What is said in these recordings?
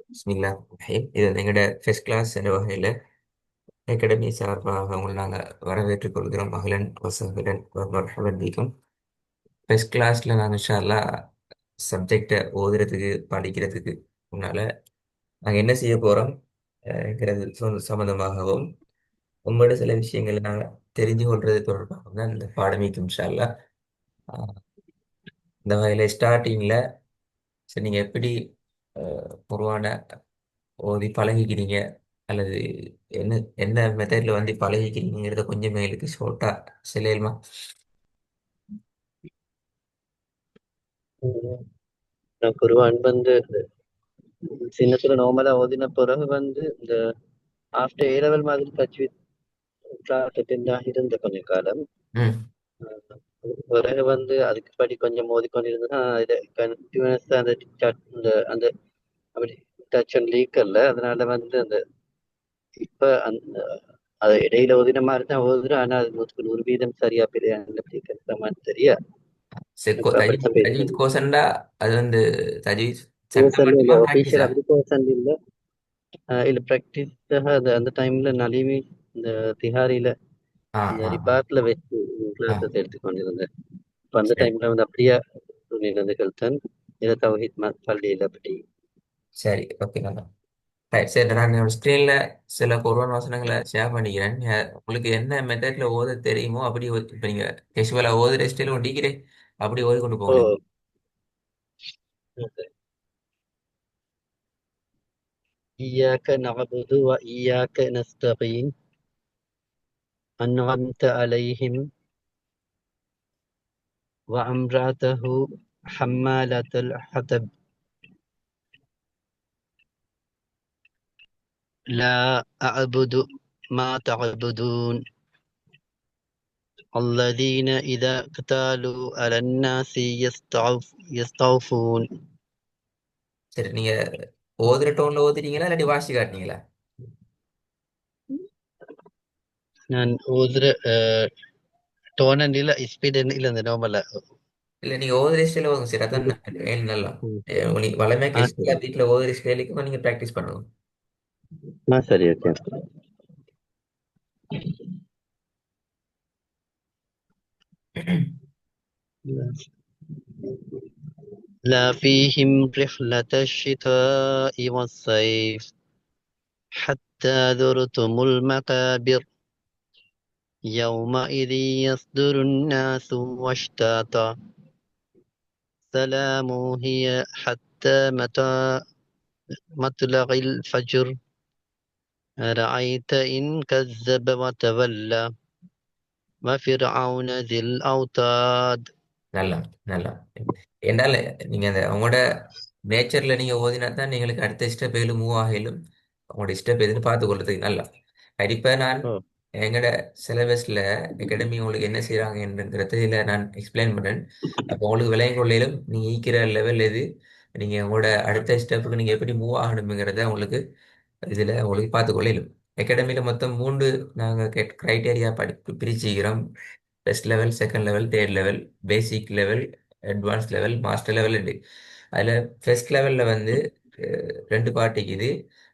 பிஸ்மில்லா ரஹீம். இது எங்களோட first class என்ற வகையில் அகாடமி சார்பாக உங்களை நாங்கள் வரவேற்றுக் கொள்கிறோம். அகலன் வசஹலன் மர்ஹபன் பிக்கும். ஃபர்ஸ்ட் கிளாஸில் நாங்கள் இன்ஷா அல்லாஹ் சப்ஜெக்டை ஓதுறதுக்கு படிக்கிறதுக்கு முன்னால் நாங்கள் என்ன செய்ய போகிறோம் சம்பந்தமாகவும் உங்களோட சில விஷயங்களை நாங்கள் தெரிஞ்சு கொள்வது தொடர்பாகவும் தான் இந்த பாடமைக்கு இன்ஷா அல்லாஹ். அஹ் இந்த வகையில் ஸ்டார்டிங்கில் சரி நீங்கள் எப்படி உருவான ஓதி பழகிக்கிறீங்க அல்லது என்ன என்ன மெத்தட்ல வந்து பழகிக்கிறீங்கிறத கொஞ்சம் எங்களுக்கு ஷோர்ட்டா சொல்லுமா? நான் குருவான் வந்து சின்னத்துல நார்மலா ஓதின பிறகு வந்து இந்த ஆஃப்டர் ஏ லெவல் மாதிரி தஜ்வீத் கிளாஸ் அட்டெண்ட் ஆகியிருந்த கொஞ்ச காலம். ம். பிறகு வந்து அதுக்கு படி கொஞ்சம் ஓதிக்கொண்டிருந்தேன். இதை கண்டினியூஸா அந்த அந்த அந்த அப்படி டச் அண்ட் லீக் அல்ல. அதனால வந்து அந்த இப்ப அந்த அது இடையில ஓதின மாதிரி தான் ஓதுறேன். ஆனா அது 100% சரியா பிரியாண்டு அப்படி கஷ்டமான்னு தெரியா. சரி, இப்ப தஜ்வீத் அப்படித்தான் போயிட்டு தஜ்வீத் கோர்ஸ்ண்டா அது வந்து தஜ்வீத் சட்டம் கோர்ஸ் இல்ல, மட்டுமா ஒபிஷியல் ப்ராக்டிஸா? அப்படி கோர்ஸ் இல்ல. இல்ல ப்ராக்டிஸ் அந்த டைம்ல நலிவி இந்த திஹாரில ஆ இந்த ஆ ஆ ரிபார்ட்ல வச்சு ஆ. கிளாஸஸ் எடுத்துக்கொண்டிருந்தேன். இப்ப அந்த சரி டைம்ல வந்து அப்படியே நிகழ்ந்தது தான். இதை தவஹீத் பள்ளியில் அப்படி. சரி, ஓகே நல்லா. ரைட், சரி, நான் என்னோட ஸ்க்ரீன்ல சில குர்ஆன் வசனங்களை ஷேர் பண்ணிக்கிறேன். உங்களுக்கு என்ன மெத்தட்ல ஓத தெரியுமோ அப்படி இப்போ நீங்க கேஷுவலா ஓதுற ஸ்டைல ஒட்டிக்கிறேன் அப்படி ஓதி கொண்டு ஓ, போங்களேன். إياك نعبد وإياك نستعين أنعمت عليهم وأمرأته حمالة الحطب لا أعبد ما تعبدون الذين إذا اقتالوا على الناس يستوفون. சரி, நீங்க ஓதுற டோன்ல ஓதுறீங்களா இல்லாட்டி வாசி காட்டுனீங்களா? நான் ஓதுற டோனன் இல்ல, ஸ்பீட் இல்ல, இந்த நார்மலா. இல்ல, நீங்க ஓதுற ஸ்டைல ஓதுங்க. சரி, அதான் நல்லா. நீங்க வளமையா சரி. கெஸ்ட்ல வீட்டுல ஓதுற ஸ்டைலுக்கு நீங்க ப்ராக்டிஸ் பண்ணணும். சரி, ஓகே. لا فيهم رحلة الشتاء والصيف حتى زرتم المقابر يومئذ يصدر الناس أشتاتا سلام هي حتى مطلع الفجر أرأيت إن كذب وتولى وفرعون ذي الأوتاد. நல்லா நல்லா. என்னால நீங்க அந்த உங்களோட நேச்சர்ல நீங்க ஓதினா தான் எங்களுக்கு அடுத்த ஸ்டெப் ஏழு மூவ் ஆகலும் உங்களோட ஸ்டெப் எதுன்னு பார்த்து கொள்றதுக்கு நல்லா. கண்டிப்பா நான் ஓ, எங்களோட சிலபஸ்ல அகாடமி உங்களுக்கு என்ன செய்யறாங்கன்றத இதில் நான் எக்ஸ்பிளைன் பண்றேன். அப்போ உங்களுக்கு விளையும் கொள்ளையிலும் நீங்க ஈக்கிற லெவல் எது, நீங்க உங்களோட அடுத்த ஸ்டெப்புக்கு நீங்க எப்படி மூவ் ஆகணுங்கிறத உங்களுக்கு இதுல உங்களுக்கு பார்த்து கொள்ளையிலும். அகாடமியில மொத்தம் மூன்று நாங்க கிரைட்டேரியா பிரிச்சுக்கிறோம். First level, second level, third level, basic level, advance level, master level உண்டு. அதில் ஃபர்ஸ்ட் லெவலில் வந்து ரெண்டு பார்ட் இருக்குது.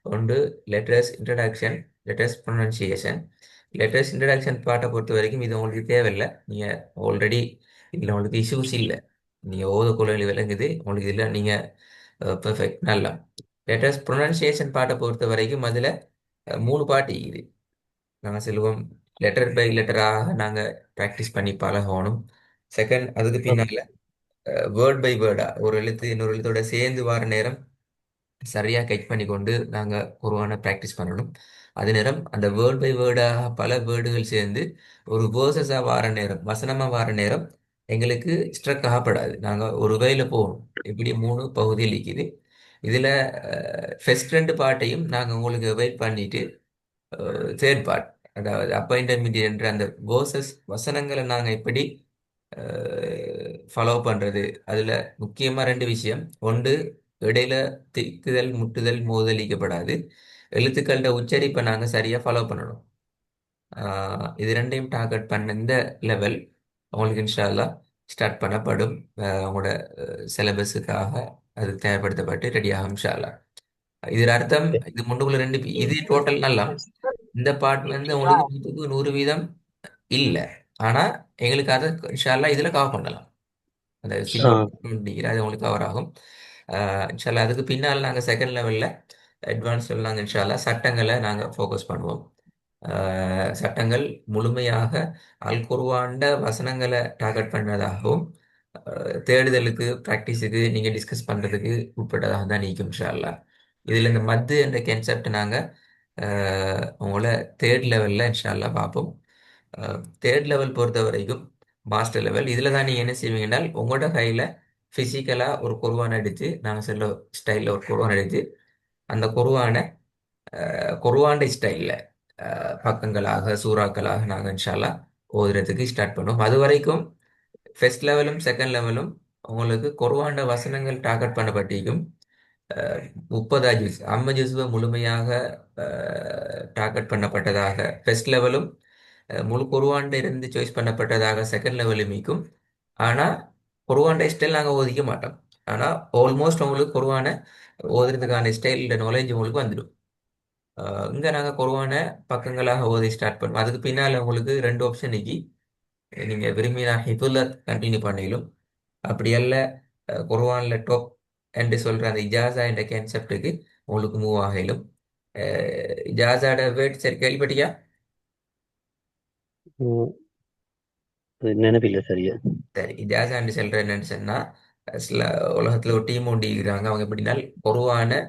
ஒன்று letters introduction, letters pronunciation. Letters introduction பார்ட்டை பொறுத்த வரைக்கும் இது உங்களுக்கு தேவையில்லை. நீங்கள் ஆல்ரெடி இதில் உங்களுக்கு இஷ்யூஸ் இல்லை. நீங்கள் ஓத கொள்கைகள் விளங்குது உங்களுக்கு, இதில் நீங்கள் பெர்ஃபெக்ட் நல்லா. லெட்டர்ஸ் ப்ரொனன்சியேஷன் பார்ட்டை பொறுத்த வரைக்கும் அதில் மூணு பார்ட் இருக்குது. நாங்கள் செல்வோம் லெட்டர் பை லெட்டராக நாங்கள் ப்ராக்டிஸ் பண்ணி பழகணும். செகண்ட், அதுக்கு ஓ, பின்னால் வேர்ட் பை வேர்டா ஒரு எழுத்து இன்னொரு எழுத்தோட சேர்ந்து வர நேரம் சரியா கெட் பண்ணி கொண்டு நாங்கள் குர்ஆனை ப்ராக்டிஸ் பண்ணணும். அது நேரம் அந்த வேர்ட் பை வேர்டாக பல வேர்டுகள் சேர்ந்து ஒரு வேர்சஸாக வார நேரம், வசனமாக வார நேரம் எங்களுக்கு ஸ்ட்ரக் ஆகப்படாது. நாங்கள் ஒரு வகையில் போகணும். இப்படி மூணு பகுதியில் இருக்குது. இதில் ஃபர்ஸ்ட் ரெண்டு பாட்டையும் நாங்கள் உங்களுக்கு வெயிட் பண்ணிட்டு தேர்ட் பார்ட், அதாவது அப்பர் இன்டர்மீடியட் என்ற அந்த வேர்சஸ் வசனங்களை நாங்கள் எப்படி ஃபாலோ பண்றது. அதுல முக்கியமா ரெண்டு விஷயம். ஒன்று, இடையில திக்குதல் முட்டுதல் மோதலிக்கப்படாது. எழுத்துக்களோட உச்சரிப்பை நாங்க சரியா ஃபாலோ பண்ணணும். இது ரெண்டையும் டார்கெட் பண்ண இந்த லெவல் உங்களுக்கு இன்ஷா அல்லாஹ் ஸ்டார்ட் பண்ணப்படும். உங்களோட சிலபஸுக்காக அது தேவைப்படுத்தப்பட்டு ரெடி ஆகும் இன்ஷா அல்லாஹ். இது அர்த்தம் இது முண்டுக்குள்ள ரெண்டு இது டோட்டல் நல்லா இந்த பார்ட் வந்து உங்களுக்கு 100% இல்லை. ஆனா எங்களுக்கு அதை இன்ஷா அல்லாஹ் இதுல கவர் பண்ணலாம். அந்த ஆ. சில்வர் டிகிரி அது உங்களுக்கு கவர் ஆகும். இன்ஷா அல்லாஹ் அதுக்கு பின்னால் நாங்கள் செகண்ட் லெவலில் அட்வான்ஸ் லெவல் நாங்கள் இன்ஷா அல்லாஹ் சட்டங்களை நாங்கள் ஃபோக்கஸ் பண்ணுவோம். சட்டங்கள் முழுமையாக அல் குர்ஆன்ட வசனங்களை டார்கெட் பண்ணதாகவும் தேடுதலுக்கு ப்ராக்டிஸுக்கு நீங்கள் டிஸ்கஸ் பண்ணுறதுக்கு உட்பட்டதாக தான் நீக்கும் இன்ஷா அல்லாஹ். இதில் இந்த மத்து என்ற கன்செப்ட் நாங்கள் உங்களை தேர்ட் லெவலில் இன்ஷா அல்லாஹ் பார்ப்போம். தேர்ட் லெவல் பொறுத்த வரைக்கும் மாஸ்டர் லெவல் இதில் தான் நீங்கள் என்ன செய்வீங்கன்னா உங்களோட கையில் ஃபிசிக்கலாக ஒரு குர்ஆன் எடுத்து நாங்கள் சொல்ல ஸ்டைலில் ஒரு குர்ஆன் எடுத்து அந்த குர்ஆனை குர்ஆன் ஸ்டைலில் பக்கங்களாக சூறாக்களாக நாங்கள் இன்ஷால்லா ஓதுறதுக்கு ஸ்டார்ட் பண்ணுவோம். அது வரைக்கும் ஃபர்ஸ்ட் லெவலும் செகண்ட் லெவலும் உங்களுக்கு குர்ஆன் வசனங்கள் டார்கெட் பண்ணப்பட்டிருக்கும். 30 ஜூஸ் 50 ஜூஸுவை முழுமையாக டார்கெட் பண்ணப்பட்டதாக ஃபர்ஸ்ட் லெவலும் முழு குர்ஆன்ல இருந்து சாய்ஸ் பண்ணப்பட்டதாக செகண்ட் லெவலும் இருக்கும். ஆனால் குர்ஆன் ஸ்டைல் நாங்கள் ஓதிக்க மாட்டோம். ஆனால் ஆல்மோஸ்ட் உங்களுக்கு குர்ஆனை ஓதுறதுக்கான ஸ்டைல் நாலேஜ் உங்களுக்கு வந்துடும். இங்கே நாங்கள் குர்ஆன பக்கங்களாக ஓதி ஸ்டார்ட் பண்ணுவோம். அதுக்கு பின்னால் உங்களுக்கு ரெண்டு ஆப்ஷன் நிற்கி நீங்கள் விரும்பினா ஹிஃபுல்ல கண்டினியூ பண்ணிலும் அப்படி அல்ல குர்ஆன்ல டாப் என்று சொல்கிற அந்த இஜாசா என்ற கான்செப்டுக்கு உங்களுக்கு மூவ் ஆகலும். இஜாசாட வேர்ட் சரி கேள்விப்பட்டியா? ம். அது நினைப்பில்லை சரியா. சரி, இஜாசா என்று சொல்கிற என்னன்னு சொன்னால் சில உலகத்தில் ஒரு டீம் ஒண்டி இருக்கிறாங்க. அவங்க எப்படின்னா குர்ஆன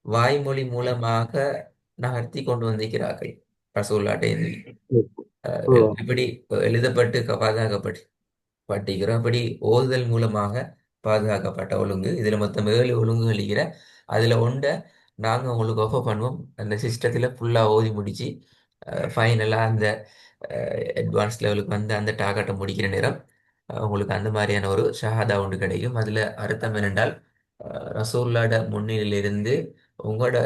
வாய்மொழி மூலமாக நகர்த்தி கொண்டு வந்திருக்கிறார்கள் ரசூல்லாட்டை. ஓ. எப்படி எழுதப்பட்டு பாதுகாக்கப்பட்டு பட்டிக்கிறோம் அப்படி ஓதுதல் மூலமாக பாதுகாக்கப்பட்ட ஒழுங்கு. இதில் மொத்தம் 7 ஒழுங்குகள் இருக்கிற அதில் ஒன்றை நாங்கள் உங்களுக்கு ஆஃபர் பண்ணுவோம். அந்த சிஸ்டத்தில் ஃபுல்லாக ஓதி முடித்து ஃபைனலாக அந்த அட்வான்ஸ் லெவலுக்கு வந்து அந்த டார்கெட்டை முடிக்கிற நேரம் உங்களுக்கு அந்த மாதிரியான ஒரு ஷஹாதா ஒன்று கிடைக்கும். அதில் அர்த்தம் என்னென்றால் ரசூல்லாட முன்னிலையிலிருந்து உங்களோட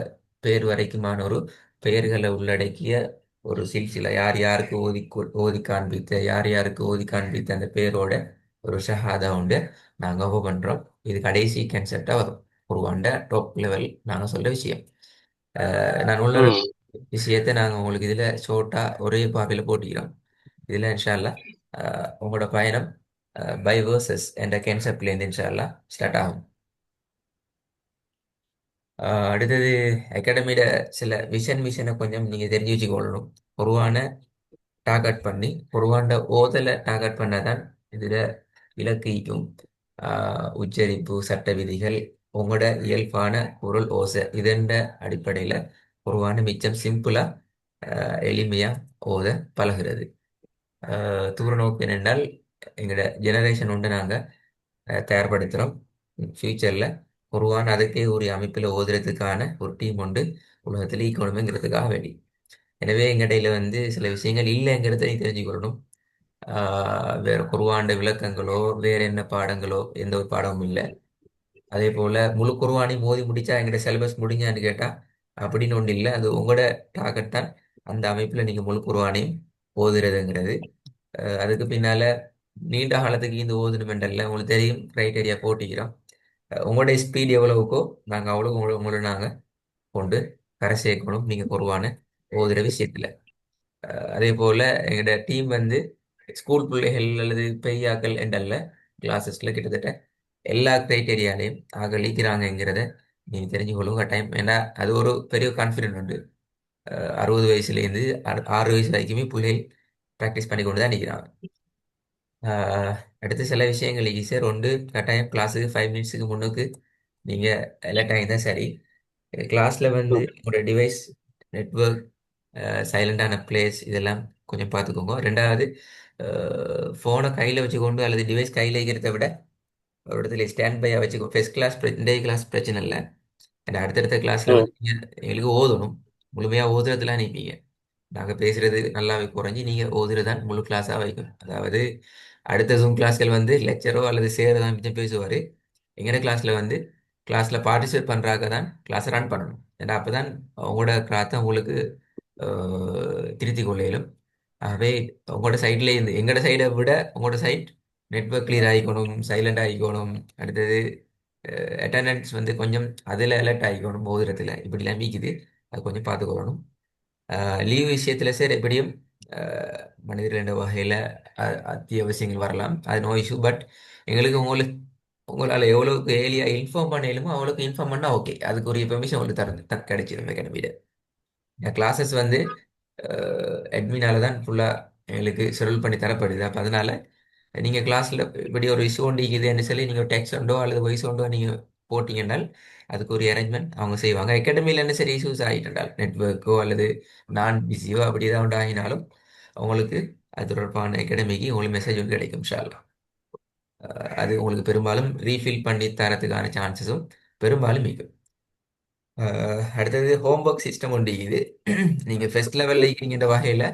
பேர் வரைக்குமான ஒரு பெயர்களை உள்ளடக்கிய ஒரு சில்சிலா யார் யாருக்கு ஓதி காண்பித்த யார் யாருக்கு ஓதி காண்பித்த அந்த பேரோட ஒரு ஷஹாதா உண்டு நாங்கள் ஓ பண்ணுறோம். இது கடைசி கன்செப்டாக வரும் குர்ஆன்ட டாப் லெவல் நாங்கள் சொல்ற விஷயம். நான் உள்ள ம். விஷயத்தை நாங்கள் உங்களுக்கு இதில் ஷோர்ட்டாக ஒரே பார்வையில் போட்டிக்கிறோம். இதில் இன்ஷா அல்லாஹ் உங்களோட பயணம் பை வேர்சஸ் என்ற கன்செப்ட்லேருந்து இன்ஷா அல்லாஹ் ஸ்டார்ட் ஆகும். அடுத்தது அகாடமியோட சில மிஷனை கொஞ்சம் நீங்கள் தெரிஞ்சு வச்சுக்கொள்ளணும். குர்ஆனை டார்கெட் பண்ணி குர்ஆன்ட ஓதலை டார்கெட் பண்ணதான் இதில் இலக்கிக்கும். உச்சரிப்பு சட்ட விதிகள் உங்களோட இயல்பான குரல் ஓசை இதென்ற அடிப்படையில் குர்ஆனை மிச்சம் சிம்பிளாக எளிமையாக ஓத பழகிறது. தூர நோக்கு என்னென்றால் எங்களோட ஜெனரேஷன் ஒன்று நாங்கள் தயார்படுத்துகிறோம். ஃப்யூச்சரில் குர்ஆன் அதுக்கே ஒரு அமைப்பில் ஓதுறதுக்கான ஒரு டீம் உண்டு உலகத்தில் ஈக்கணுங்கிறதுக்காக வேண்டி. எனவே எங்கடையில் வந்து சில விஷயங்கள் இல்லைங்கிறத நீ தெரிஞ்சுக்கொள்ளணும். வேற குர்ஆன்ட விளக்கங்களோ வேற என்ன பாடங்களோ எந்த ஒரு பாடமும் இல்லை. அதே போல முழு குர்ஆனையும் மோதி முடிச்சா எங்கிட்ட சிலபஸ் முடிஞ்சான்னு கேட்டா அப்படின்னு ஒன்று இல்லை. அது உங்களோட டார்கெட் தான். அந்த அமைப்பில் நீங்கள் முழு குர்ஆனையும் ஓதுறதுங்கிறது. அதுக்கு பின்னால நீண்ட காலத்துக்கு இந்த ஓதுணுமெண்டல்ல உங்களுக்கு தெரியும் க்ரைட்டேரியா போட்டிக்கிறோம். உங்களுடைய ஸ்பீட் எவ்வளவுக்கோ நாங்கள் அவ்வளோ உங்களை நாங்கள் கொண்டு கரை சேர்க்கணும் நீங்கள் குர்ஆனை ஓதுற விஷயத்தில். அதே போல் எங்களோட டீம் வந்து ஸ்கூல் பிள்ளைகள் அல்லது பெரியாக்கள் என்றல்ல கிளாஸஸில் கிட்டத்தட்ட எல்லா க்ரைட்டேரியாலையும் அகலிக்கிறாங்கங்கிறத நீங்கள் தெரிஞ்சுக்கொள்ளுங்க டைம். ஏன்னா அது ஒரு பெரிய கான்ஃபிடென்ட் உண்டு. 60 வயசுலேருந்து 6 வயசு வரைக்குமே பிள்ளைகள் ப்ராக்டிஸ் பண்ணி கொண்டு தான் நிற்கிறாங்க. அடுத்து சில விஷயங்கள் ஈஸியர் ஒன்று கட்டாயம் கிளாஸுக்கு 5 மினிட்ஸுக்கு முன்னுக்கு நீங்கள் லேட் ஆகி தான் சரி. கிளாஸில் வந்து ம். உங்களோட டிவைஸ் நெட்வொர்க் சைலண்டான பிளேஸ் இதெல்லாம் கொஞ்சம் பார்த்துக்கோங்க. ரெண்டாவது ஃபோனை கையில் வச்சுக்கொண்டு அல்லது டிவைஸ் கையில் வைக்கிறத விட ஒரு இடத்துல ஸ்டாண்ட் பையாக வச்சுக்கோ. ஃபர்ஸ்ட் கிளாஸ் இன்றைய கிளாஸ் பிரச்சனை இல்லை. ஏன்னா அடுத்தடுத்த கிளாஸில் ம். வந்து எங்களுக்கு ஓதணும். முழுமையாக ஓதுறதுலாம் நிற்பீங்க. நாங்கள் பேசுறது நல்லாவே குறைஞ்சி நீங்கள் ஓதுறது தான் முழு கிளாஸாக வைக்கும். அதாவது அடுத்த ஜூம் கிளாஸ்கள் வந்து லெக்சரோ அல்லது சேரோ தான் மிச்சம் பேசுவார். எங்கட கிளாஸில் வந்து கிளாஸில் பார்ட்டிசிபேட் பண்ணுறாக்க தான் கிளாஸை ரன் பண்ணணும். ஏன்னா அப்போ தான் உங்களோட கிளாத்தை உங்களுக்கு திருத்தி கொள்ளையிலும். ஆகவே உங்களோட சைட்லேயே இருந்து எங்களோட சைடை விட உங்களோட சைட் நெட்வொர்க் கிளியர் ஆகிக்கணும், சைலண்ட் ஆகிக்கணும். அடுத்தது அட்டெண்டன்ஸ் வந்து கொஞ்சம் அதில் அலர்ட் ஆகிக்கணும் போதுறதுல இப்படிலாம் வீக்குது. அது கொஞ்சம் பார்த்துக்கொள்ளணும். லீவ் விஷயத்தில் சார் எப்படியும் மனிதர்கள் என்ற வகையில் அத்தியாவசியங்கள் வரலாம், அது நோ இஷ்யூ. பட் எங்களுக்கு உங்களால் எவ்வளோக்கு ஏர்லியாக இன்ஃபார்ம் பண்ணலுமோ அவ்வளோக்கு இன்ஃபார்ம் பண்ணால் ஓகே. அதுக்குரிய பெர்மிஷன் உங்களுக்கு கிடைச்சிடும் அகாடமியில். கிளாஸஸ் வந்து அட்மினால தான் ஃபுல்லாக எங்களுக்கு ஷெடியூல் பண்ணி தரப்படுது. அப்போ அதனால நீங்கள் கிளாஸில் இப்படி ஒரு இஷ்யூ ஒண்டிக்குதுன்னு சொல்லி நீங்கள் டெக்ஸ்ட் உண்டோ அல்லது வாய்ஸ் உண்டோ நீங்கள் போட்டீங்கன்னால் அதுக்கு ஒரு அரேஞ்ச்மெண்ட் அவங்க செய்வாங்க. அகாடமியில் என்ன சரி இஷ்யூஸ் ஆகிட்டால் நெட்ஒர்க்கோ அல்லது நான் பிஸியோ அப்படி ஏதாவது உண்டாகினாலும் உங்களுக்கு அது தொடர்பான அகாடமிக்கு உங்களுக்கு மெசேஜ் வந்து கிடைக்கும் இன்ஷா அல்லாஹ். அது உங்களுக்கு பெரும்பாலும் ரீஃபில் பண்ணி தரத்துக்கான சான்சஸும் பெரும்பாலும் இருக்கும். அடுத்தது ஹோம்ஒர்க் சிஸ்டம் ஒன்று இது. நீங்கள் ஃபர்ஸ்ட் லெவலில் இருக்கிறீங்கிற வகையில்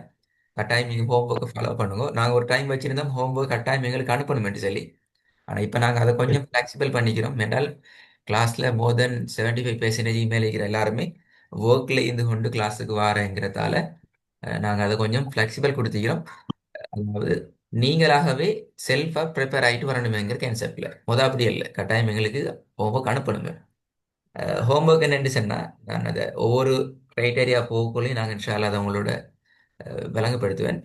கட்டாயம் நீங்கள் ஹோம்ஒர்க்கை ஃபாலோ பண்ணுங்க. நாங்கள் ஒரு டைம் வச்சுருந்தோம் ஹோம்ஒர்க் கட்டாயம் எங்களுக்கு அனுப்பணுமென்று சொல்லி. ஆனால் இப்போ நாங்கள் அதை கொஞ்சம் ஃப்ளெக்சிபிள் பண்ணிக்கிறோம். என்றால் கிளாஸில் மோர் தென் 75% மேலே இருக்கிற எல்லாருமே ஒர்க்கில் இருந்து கொண்டு கிளாஸுக்கு வாரங்கிறதால நாங்கள் அதை கொஞ்சம் ஃப்ளெக்சிபிள் கொடுத்துக்கிறோம். அதாவது நீங்களாகவே செல்ஃபாக ப்ரிப்பேர் ஆகிட்டு வரணுமேங்கிற கேன்செப்டில் அப்படி இல்லை, கட்டாயம் எங்களுக்கு ஹோம்ஒர்க் அனுப்பணுமே. ஹோம்ஒர்க் என்னென்னு சொன்னால் நான் அதை ஒவ்வொரு க்ரைட்டேரியா போகக்குள்ளேயும் நாங்கள் இன்ஷால்லா அதை உங்களோட விளங்கப்படுத்துவேன்.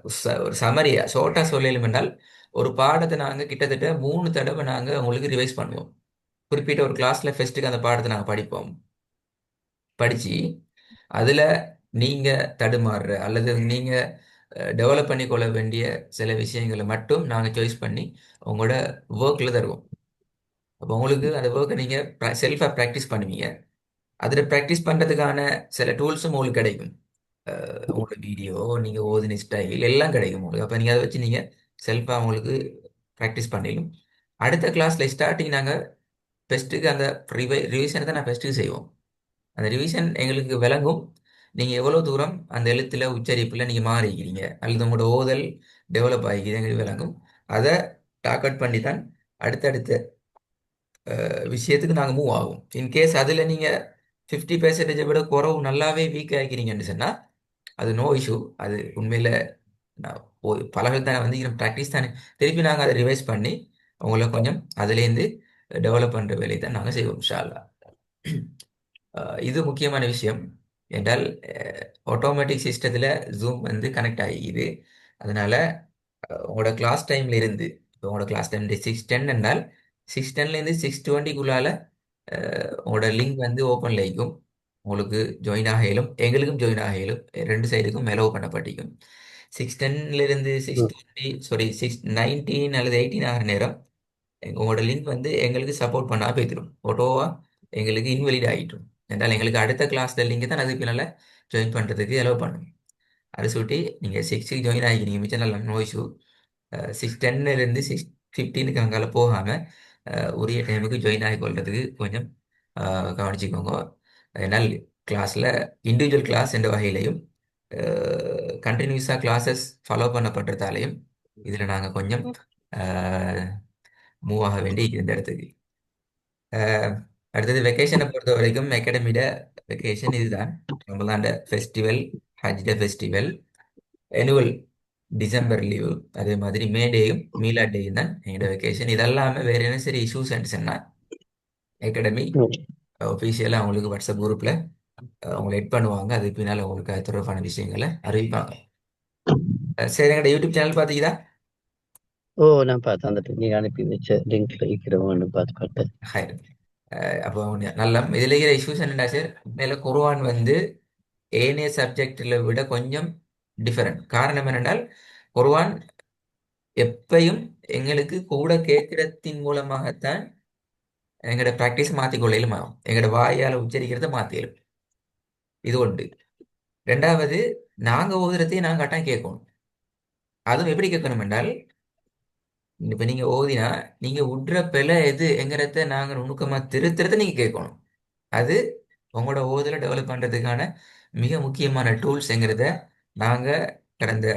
ஒரு சமரியா ஷோர்ட்டாக சொல்லலும் என்றால் ஒரு பாடத்தை நாங்கள் கிட்டத்தட்ட 3 தடவை நாங்கள் உங்களுக்கு ரிவைஸ் பண்ணுவோம். குறிப்பிட்ட ஒரு கிளாஸில் ஃபெஸ்ட்டுக்கு அந்த பாடத்தை நாங்கள் படிப்போம். படித்து அதில் நீங்கள் தடுமாறுற அல்லது நீங்கள் டெவலப் பண்ணிக்கொள்ள வேண்டிய சில விஷயங்களை மட்டும் நாங்கள் சாய்ஸ் பண்ணி உங்களோட ஒர்க்கில் தருவோம். அப்போ உங்களுக்கு அந்த ஒர்க்கை நீங்கள் செல்ஃபாக ப்ராக்டிஸ் பண்ணுவீங்க. அதில் ப்ராக்டிஸ் பண்ணுறதுக்கான சில டூல்ஸும் உங்களுக்கு கிடைக்கும். உங்களோட வீடியோ, நீங்கள் ஓதின ஸ்டைல் எல்லாம் கிடைக்கும் உங்களுக்கு. அப்போ நீங்கள் அதை வச்சு நீங்கள் செல்ஃபாக உங்களுக்கு ப்ராக்டிஸ் பண்ணிடும். அடுத்த கிளாஸில் ஸ்டார்டிங் நாங்கள் ஃபெஸ்ட்டுக்கு அந்த ரிவிஷனை தான் நான் ஃபெஸ்ட்டுக்கு செய்வோம். அந்த ரிவிஷன் எங்களுக்கு விளங்கும். நீங்கள் எவ்வளோ தூரம் அந்த எழுத்தில் உச்சரிப்பில் நீங்கள் மாறிக்கிறீங்க அல்லது உங்களோட ஓதல் டெவலப் ஆகிக்கிறீங்க எங்களுக்கு விளங்கும். அதை டார்கெட் பண்ணி தான் அடுத்தடுத்த விஷயத்துக்கு நாங்கள் மூவ் ஆகும். இன்கேஸ் அதில் நீங்கள் 50% விட குறவு நல்லாவே வீக் ஆகிக்கிறீங்கன்னு சொன்னால் அது நோ இஷ்யூ. அது உண்மையில் நான் பலகள் தானே வந்து ப்ராக்டிஸ் தானே, திருப்பி நாங்கள் அதை ரிவைஸ் பண்ணி உங்களை கொஞ்சம் அதுலேருந்து டெவலப் பண்ணுற வேலையை தான் நாங்கள் செய்வோம் இன்ஷா அல்லாஹ். இது முக்கியமான விஷயம். என்றால் ஆட்டோமேட்டிக் சிஸ்டத்தில் ஜூம் வந்து கனெக்ட் ஆகிக்குது. அதனால் உங்களோட கிளாஸ் டைமில் இருந்து இப்போ உங்களோட கிளாஸ் டைம் 6:10 என்றால் 6:10லேருந்து 6:20க்குள்ளால் உங்களோட லிங்க் வந்து ஓப்பனில் இருக்கும். உங்களுக்கு ஜாயின் ஆக இயலும், எங்களுக்கும் ஜாயின் ஆக இயலும். ரெண்டு சைடுக்கும் மெலவு பண்ணப்பட்டிருக்கும். 6:10லேருந்து 6:19 அல்லது 18 ஆகிற நேரம் உங்களோட லிங்க் வந்து எங்களுக்கு சப்போர்ட் பண்ணா போய்த்திடும். ஓட்டோவா எங்களுக்கு இன்வெலிட் ஆகிட்டும். என்றால் எங்களுக்கு அடுத்த கிளாஸில் லிங்க் தான் அதுக்கு பின்னால் ஜாயின் பண்ணுறதுக்கு அலோவ் பண்ணும். அதை சுட்டி நீங்கள் 6க்கு ஜாயின் ஆகிக்கிறீங்க மிச்சம் நல்ல நோ இஷ்யூ. 6:10லேருந்து 6:15க்கு அங்கால போகாமல் உரிய டைமுக்கு ஜாயின் ஆகி கொள்றதுக்கு கொஞ்சம் கவனிச்சுக்கோங்க. ஏன்னால் கிளாஸில் இண்டிவிஜுவல் கிளாஸ் என்ற வகையிலையும் கண்டினியூஸாக கிளாஸஸ் ஃபாலோ பண்ணப்படுறதாலையும் இதில் நாங்கள் கொஞ்சம் மூவ் ஆக வேண்டி இந்த இடத்துக்கு. அடுத்தது வெக்கேஷனை பொறுத்த வரைக்கும் அகாடமியோட வெக்கேஷன் இதுதான். ரமலான்ட ஃபெஸ்டிவல், ஹஜ்ட ஃபெஸ்டிவல், annual டிசம்பர் லீவு, அதே மாதிரி மே டேயும் மீலா டேயும் தான் எங்களோட வெக்கேஷன். இதெல்லாமே வேறு என்ன சரி இஷ்யூஸ் சொன்னா அகாடமி ஒஃபீஷியலாக அவங்களுக்கு வாட்ஸ்அப் குரூப்பில் அவங்களை எட் பண்ணுவாங்க. அதுக்கு பின்னால் உங்களுக்கு அது தொடர்பான விஷயங்களை அறிவிப்பாங்க. சரி, எங்களோட யூடியூப் சேனல் பார்த்தீங்களா? ஓ, நான் பார்த்தேன். அந்த நீங்க அனுப்பி வச்ச லிங்க்ல இருக்கிறவன்னு பார்த்து பார்த்தேன். ஹாய். அப்போ நல்ல இதில் இருக்கிற இஷ்யூஸ் என்னடா சார், மேலே குர்ஆன் வந்து ஏனைய சப்ஜெக்டில் விட கொஞ்சம் டிஃபரெண்ட். காரணம் என்னென்றால் குர்ஆன் எப்பையும் எங்களுக்கு கூட கேட்கிறதின் மூலமாகத்தான் எங்களோட ப்ராக்டிஸ் மாற்றிக்கொள்ளையிலும் ஆகும். எங்களோட வாயால் உச்சரிக்கிறத மாற்றிடும். இது ஒன்று. ரெண்டாவது, நாங்கள் ஓதுறதையும் நாங்கள் கட்டாயம் கேட்கணும். அதுவும் எப்படி கேட்கணும் என்றால், இப்போ நீங்கள் ஓதினா நீங்கள் விட்ற பிழை எது என்கிறத நாங்கள் நுணுக்கமாக திருத்துறதை நீங்கள் கேட்கணும். அது உங்களோட ஓதலை டெவலப் பண்ணுறதுக்கான மிக முக்கியமான டூல்ஸ்ங்கிறத நாங்கள் கடந்த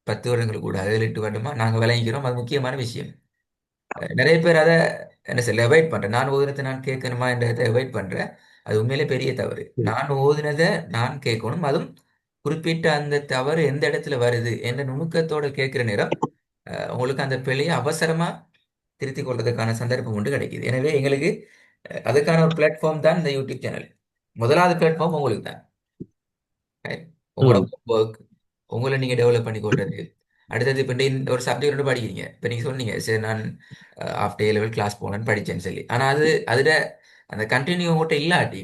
10 வருடங்கள் கூட 7-8 வருடமாக நாங்கள் விளங்கிக்கிறோம். அது முக்கியமான விஷயம். நிறைய பேர் அதை என்ன சொல்ல அவாய்ட் பண்ணுறேன். நான் ஓதுனதை நான் கேட்கணுமா என்றதை அவாய்ட் பண்ணுறேன். அது உண்மையிலே பெரிய தவறு. நான் ஓதுனதை நான் கேட்கணும். அதுவும் குறிப்பிட்ட அந்த தவறு எந்த இடத்துல வருது என்ற நுணுக்கத்தோட கேட்குற நேரம் உங்களுக்கு அந்த பிழையை அவசரமாக திருத்திக் கொள்றதுக்கான சந்தர்ப்பம் உண்டு கிடைக்குது. எனவே எங்களுக்கு அதுக்கான ஒரு பிளாட்ஃபார்ம் தான் இந்த யூடியூப் சேனல். முதலாவது பிளாட்ஃபார்ம் உங்களுக்கு தான். Right? உங்களோட ம் ஒர்க் உங்களை நீங்க டெவலப் பண்ணி கொள்றது. அடுத்தது இப்போ இந்த ஒரு சப்ஜெக்ட் ஒன்று படிக்கிறீங்க. இப்போ நீங்க சொன்னீங்க சரி நான் ஆஃப்டர் ஏ லெவல் கிளாஸ் போனேன்னு படிச்சேன்னு சொல்லி. ஆனா அது அதுல அந்த கண்டினியூ உங்கள்கிட்ட இல்லாட்டி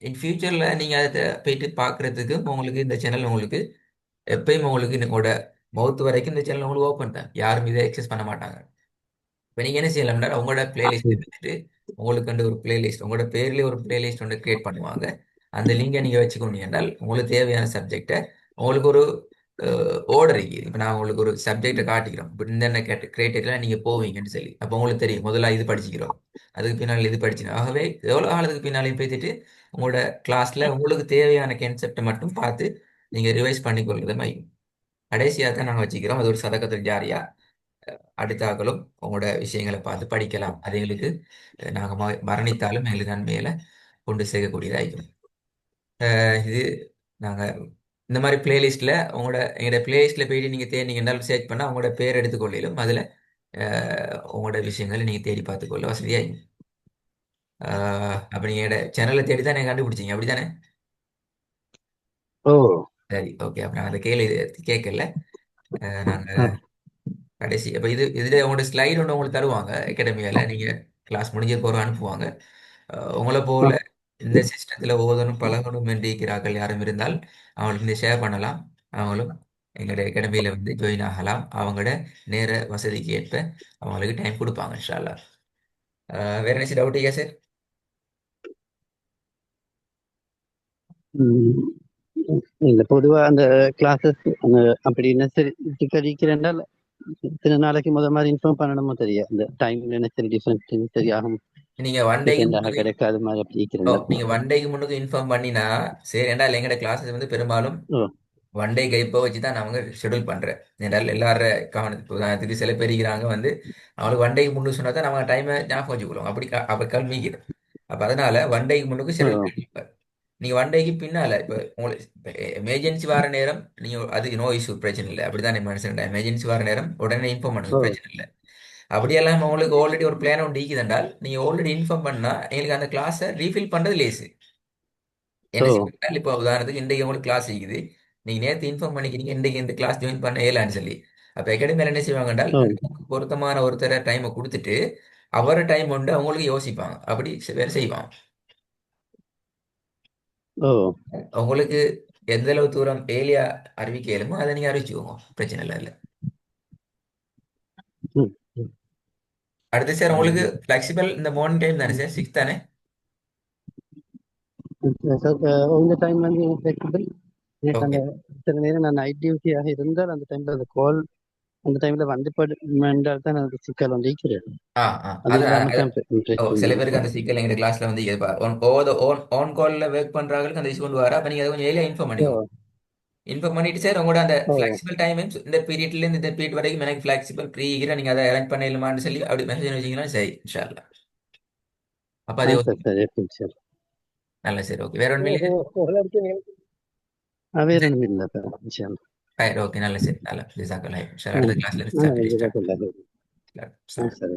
இன் ஃபியூச்சர்ல நீங்க அதை போயிட்டு பார்க்கறதுக்கு உங்களுக்கு இந்த சேனல் உங்களுக்கு எப்பயும் உங்களுக்கு உங்களோட மவுத் வரைக்கும் இந்த சேனல் உங்களுக்கு ஓப்பன் தான். யாரும் இதை எக்ஸஸ் பண்ண மாட்டாங்க. இப்போ நீங்கள் என்ன செய்யலாம்னா உங்களோட பிளேலிஸ்ட் ம். எடுத்துட்டு உங்களுக்கு வந்து ஒரு பிளேலிஸ்ட் உங்களோட பேர்லேயே ஒரு பிளேலிஸ்ட் ஒன்று கிரியேட் பண்ணுவாங்க. அந்த லிங்கை நீங்கள் வச்சுக்கொண்டீங்க என்றால் உங்களுக்கு தேவையான சப்ஜெக்டை உங்களுக்கு ஒரு ஓர்டர் இருக்குது. இப்போ நான் உங்களுக்கு ஒரு சப்ஜெக்டை காட்டிக்கிறோம். இப்போ இந்த கிரைட்டீரியா நீங்கள் போவீங்கன்னு சொல்லி அப்போ உங்களுக்கு தெரியும் முதல்ல இது படிச்சுக்கிறோம், அதுக்கு பின்னால் இது படிச்சிடும். ஆகவே எவ்வளோ காலத்துக்கு பின்னாலையும் பேசிட்டு உங்களோட கிளாஸில் உங்களுக்கு தேவையான கான்செப்டை மட்டும் பார்த்து நீங்கள் ரிவைஸ் பண்ணிக்கொள்றது மாதிரி கடைசியாக தான் நாங்கள் வச்சுக்கிறோம். அது ஒரு சதகத்தில் ஜாரியா அடுத்தாக்களும் உங்களோட விஷயங்களை பார்த்து படிக்கலாம். அது எங்களுக்கு நாங்கள் மரணித்தாலும் எங்களுக்கு நன்மையில கொண்டு சேர்க்கக்கூடியதாയിരിக்கும். இது நாங்கள் இந்த மாதிரி பிளேலிஸ்ட்டில் எங்களோட பிளேலிஸ்ட்டில் போயிட்டு நீங்கள் தேடினீங்கன்னாலும் சர்ச் பண்ணால் உங்களோட பேர் எடுத்துக்கொள்ளிலும் அதில் உங்களோட விஷயங்களை நீங்கள் தேடி பார்த்துக்கொள்ள வசதியாகும். அப்போ நீங்கள் சேனலை தேடி தான் நீங்கள் கண்டுபிடிச்சீங்க அப்படி தானே? ஓ சரி, ஓகே. அப்போ நாங்கள் அந்த கேள்வி கேட்கல. நாங்கள் அப்- கடைசி அப்போ இதில் உங்களோட ஸ்லைடு ஒன்று உங்களுக்கு தருவாங்க அகாடமியால். நீங்கள் கிளாஸ் முடிஞ்ச போகிற அனுப்புவாங்க. உங்களை போல அப்- இந்த சிஸ்டத்தில் ஓதணும் பழகணும் என்று இருக்கிறார்கள் யாரும் இருந்தால் அவங்களுக்கு இந்த ஷேர் பண்ணலாம். அவங்களும் எங்களுடைய அகாடமியில் வந்து ஜாயின் ஆகலாம். அவங்களோட நேர வசதிக்கு ஏற்ப அவங்களுக்கு டைம் கொடுப்பாங்க இன்ஷா அல்லாஹ். வேற என்ன டவுட் ஐயா சார்? ம். இல்ல பொதுவா அந்த கிளாஸஸ் அந்த அப்படி நெசசரி கழிக்கிறேன்டால் இத்தனை நாளைக்கு மாதிரி இன்ஃபார்ம் பண்ணணுமோ தெரியும் அந்த டைம் நெசசரி டிஃபரெண்ட் தெரியாகும் நீங்கள் ஒன் டேக்கு செகண்டாக முன்னுக்கு கிடைக்காத மாதிரி அப்படி இருக்கிறேன்டா. நீங்கள் ஒன் டேக்கு முன்னுக்கு இன்ஃபார்ம் பண்ணினா சரி. ஏன்டா எங்களோட கிளாஸஸ் வந்து பெரும்பாலும் ஓ ஒன் டே கைப்போ வச்சு தான் அவங்க ஷெடியூல் பண்ணுறேன். ஏன்றால் எல்லார கவனத்துக்கு உதாரணத்துக்கு சில பேர் இருக்கிறாங்க வந்து அவங்களுக்கு ஒன் டேக்கு முன்னுக்கு சொன்னா தான் நம்ம டைமை ஞாபகம் வச்சுக்கொள்ளும். அப்படி கல்விக்குது. அப்போ அதனால ஒன் டேக்கு முன்னுக்கு ஓ ஷெடியூல் பண்ணிருப்பார். நீங்கள் ஒன் டேக்கு பின்னால இப்போ உங்களுக்கு எமர்ஜென்சி வர நேரம் நீங்கள் அது நோ இஷ்யூ, பிரச்சனை இல்லை. அப்படிதான் மனுஷன் எமர்ஜென்சி வர நேரம் உடனே இன்ஃபார்ம் பண்ணுங்க, ஓ பிரச்சனை இல்லை. அப்படியெல்லாம் உங்களுக்கு ஆல்ரெடி ஒரு பிளான் ஒன்று இருக்குது என்றால் நீங்கள் ஆல்ரெடி இன்ஃபார்ம் பண்ணால் எங்களுக்கு அந்த கிளாஸை ரீஃபில் பண்ணுறது லேசு. என்ன ஓ செய்வாங்க இப்போ உதாரணத்துக்கு இன்றைக்கு உங்களுக்கு கிளாஸ் இருக்குது. நீங்கள் நேற்று இன்ஃபார்ம் பண்ணிக்கிறீங்க இன்றைக்கு இந்த கிளாஸ் ஜாயின் பண்ண இயலான்னு சொல்லி. அப்போ அகாடமியில் என்ன செய்வாங்க என்றால் ஓ நமக்கு பொருத்தமான ஒருத்தரை டைமை கொடுத்துட்டு அவர் டைம் உண்டு அவங்களுக்கு யோசிப்பாங்க. அப்படி வேறு செய்வாங்க. ஓ உங்களுக்கு எந்த அளவு தூரம் ஏலியா அறிவிக்க இயலுமோ அதை நீங்கள் அறிவிச்சுக்கோங்க, பிரச்சனை இல்லை இல்லை. ம் ம். அடுத்து சார் உங்களுக்கு ஃப்ளெக்சிபிள் இந்த மார்னிங் டைம் தானே சார், 6 தானே? இந்த டைம் வந்து ஃபிளெக்சிபிள் எனக்கு அந்த ஓகே. சில நேரம் நான் நைட் டியூட்டியாக இருந்தால் அந்த டைம்ல அந்த கால் அந்த டைம்ல வந்து படுமென்றால் தான் அந்த சிக்கல் வந்து இருக்கிறது. ஆ ஆ அது அது இல்லாம அது- தான் ஓ சில இன்ட்ரெஸ்டிங். பேருக்கு அந்த சிக்கல் எங்கள் கிளாஸ்ல வந்து ஓன் காலில் ஒர்க் பண்றாங்களுக்கு அந்த இஷ்யூ கொண்டு வர. அப்போ நீங்கள் அதை கொஞ்சம் ஏலியா இன்ஃபார்ம் ஓ பண்ணிக்கோங்க. இன்ஃபார்ம் பண்ணிட்டு சார் உங்களோட அந்த ஓ ஃபிளெக்சிபிள் டைமிங்ஸ் இந்த பீரியட்ல இருந்து இந்த பீரியட் வரைக்கும் எனக்கு ஃபிளெக்சிபிள் ஃப்ரீ நீங்க அதை அரேஞ்ச் பண்ணிடலாமான்னு சொல்லி அப்படி மெசேஜ் வச்சீங்கன்னா சரி இன்ஷா அல்லாஹ். அப்போ ஆ அதே சரி சரி ஓகே சரி. நல்ல சரி, ஓகே. வேற ஒன்றும் ஓஹோ இல்லையா? வேற சரி, ஒன்றும் இல்லை விஷயம். ஓகே. நல்ல சரி, நல்ல ஜிசாக்கல்லாஹ். இன்ஷா ஆ அல்லாஹ் அடுத்த கிளாஸ்ல ஆ ஸ்டார்ட் இதுதான் ஸ்டார்ட் சொல்லுது. ஆ ஸ்டார்ட். சரி.